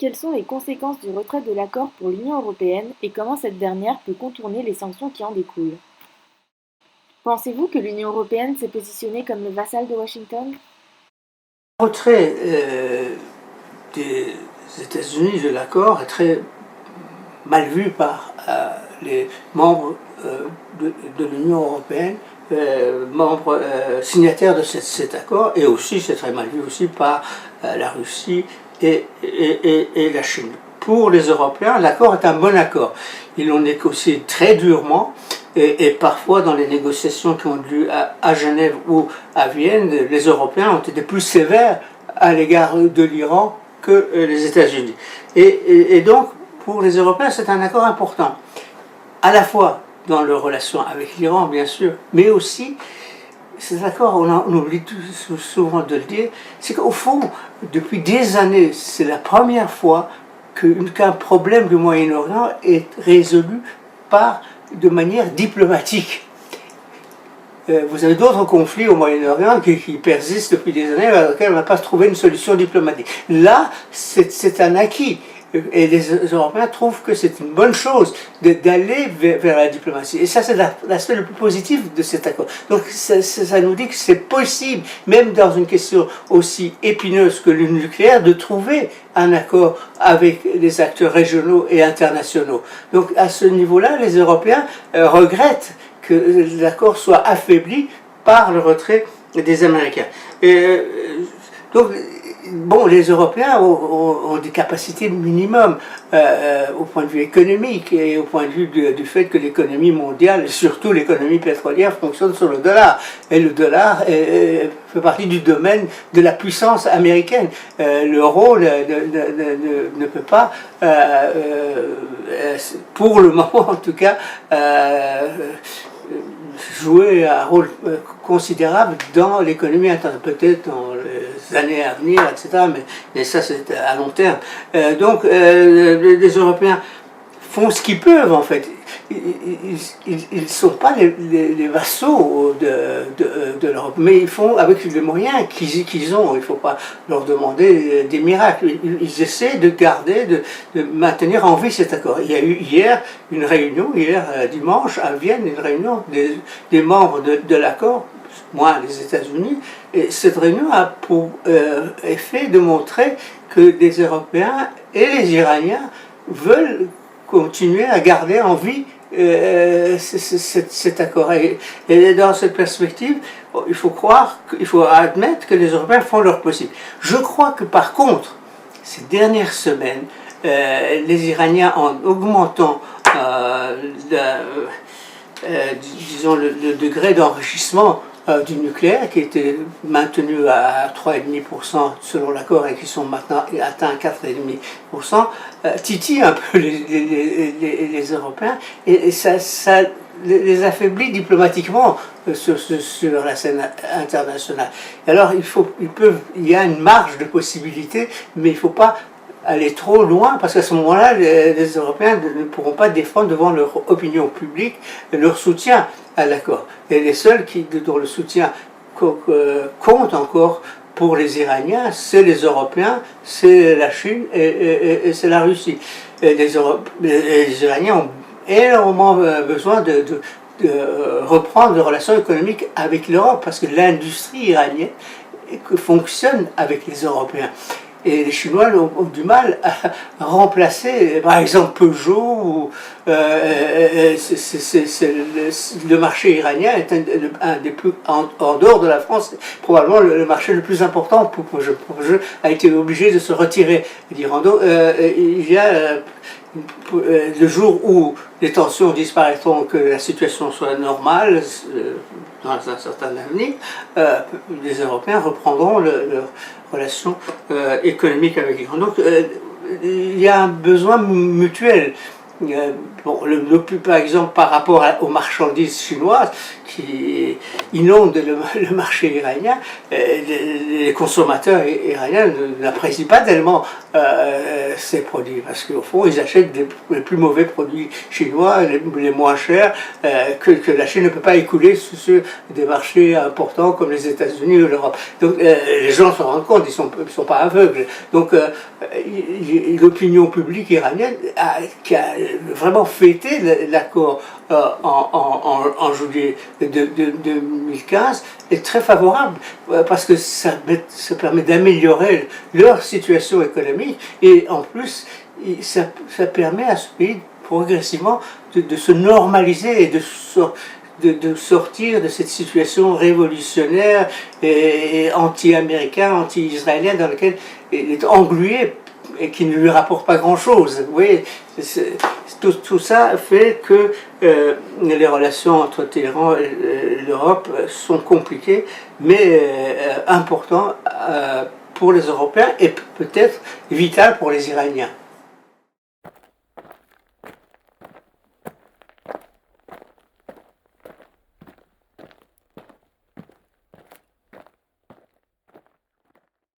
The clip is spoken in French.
Quelles sont les conséquences du retrait de l'accord pour l'Union européenne et comment cette dernière peut contourner les sanctions qui en découlent? Pensez-vous que l'Union européenne s'est positionnée comme le vassal de Washington? Le retrait des États-Unis de l'accord est très mal vu par les membres de l'Union européenne, membres signataires de cet accord, et aussi c'est très mal vu aussi par la Russie et la Chine. Pour les Européens, l'accord est un bon accord. Ils l'ont négocié très durement. Et parfois, dans les négociations qui ont lieu à Genève ou à Vienne, les Européens ont été plus sévères à l'égard de l'Iran que les États-Unis. Et donc, pour les Européens, c'est un accord important, à la fois dans leurs relations avec l'Iran, bien sûr, mais aussi, cet accord, on oublie souvent de le dire, c'est qu'au fond, depuis des années, c'est la première fois qu'un problème du Moyen-Orient est résolu de manière diplomatique. Vous avez d'autres conflits au Moyen-Orient qui persistent depuis des années à laquelle on n'a pas trouvé une solution diplomatique. Là, c'est un acquis. Et les Européens trouvent que c'est une bonne chose d'aller vers la diplomatie. Et ça, c'est l'aspect le plus positif de cet accord. Donc, ça nous dit que c'est possible, même dans une question aussi épineuse que le nucléaire, de trouver un accord avec les acteurs régionaux et internationaux. Donc, à ce niveau-là, les Européens regrettent que l'accord soit affaibli par le retrait des Américains. Donc, bon, les Européens ont des capacités minimum au point de vue économique et au point de vue du fait que l'économie mondiale, et surtout l'économie pétrolière, fonctionne sur le dollar. Et le dollar fait partie du domaine de la puissance américaine. L'euro ne peut pas, pour le moment en tout cas, jouer un rôle considérable dans l'économie internationale, peut-être dans les années à venir, etc. Mais ça, c'est à long terme. Donc, les Européens font ce qu'ils peuvent, en fait. Ils ne sont pas les vassaux de l'Europe, mais ils font avec les moyens qu'ils ont. Il ne faut pas leur demander des miracles. Ils essaient de garder, de maintenir en vie cet accord. Il y a eu hier une réunion, dimanche, à Vienne, une réunion des membres de l'accord, moins les États-Unis, et cette réunion a pour effet de montrer que les Européens et les Iraniens veulent continuer à garder en vie cet accord. Et dans cette perspective, il faut admettre que les Européens font leur possible. Je crois que par contre, ces dernières semaines, les Iraniens, en augmentant disons le degré d'enrichissement du nucléaire, qui était maintenu à 3,5% selon l'accord et qui sont maintenant atteints 4,5%, titille un peu les Européens et ça les affaiblit diplomatiquement sur la scène internationale. Alors il y a une marge de possibilité, mais il ne faut pas aller trop loin, parce qu'à ce moment-là, les Européens ne pourront pas défendre devant leur opinion publique leur soutien à l'accord. Et les seuls dont le soutien compte encore pour les Iraniens, c'est les Européens, c'est la Chine et c'est la Russie. Et les Iraniens ont énormément besoin de reprendre des relations économiques avec l'Europe, parce que l'industrie iranienne fonctionne avec les Européens. Et les Chinois ont du mal à remplacer, par exemple, Peugeot. Le marché iranien est un des plus, en dehors de la France, probablement le marché le plus important pour Peugeot. Peugeot a été obligé de se retirer d'Iran. Donc, il y a le jour où les tensions disparaîtront, que la situation soit normale, dans un certain avenir, les Européens reprendront leur relations économiques avec l'Iran. Donc il y a un besoin mutuel bon, par exemple par rapport aux marchandises chinoises qui inondent le marché iranien, les consommateurs iraniens n'apprécient pas tellement ces produits parce qu'au fond ils achètent les plus mauvais produits chinois, les moins chers que la Chine ne peut pas écouler sous ceux des marchés importants comme les États-Unis ou l'Europe. Donc les gens s'en rendent compte, ils sont pas aveugles. Donc l'opinion publique iranienne qui a vraiment fêté l'accord en juillet 2015 est très favorable parce que ça permet d'améliorer leur situation économique et en plus ça permet à ce pays progressivement de se normaliser et de sortir de cette situation révolutionnaire et anti-américaine, anti-israélienne dans laquelle il est englué et qui ne lui rapporte pas grand-chose. Vous voyez, tout ça fait que les relations entre Téhéran et l'Europe sont compliquées, mais importantes pour les Européens et peut-être vitales pour les Iraniens.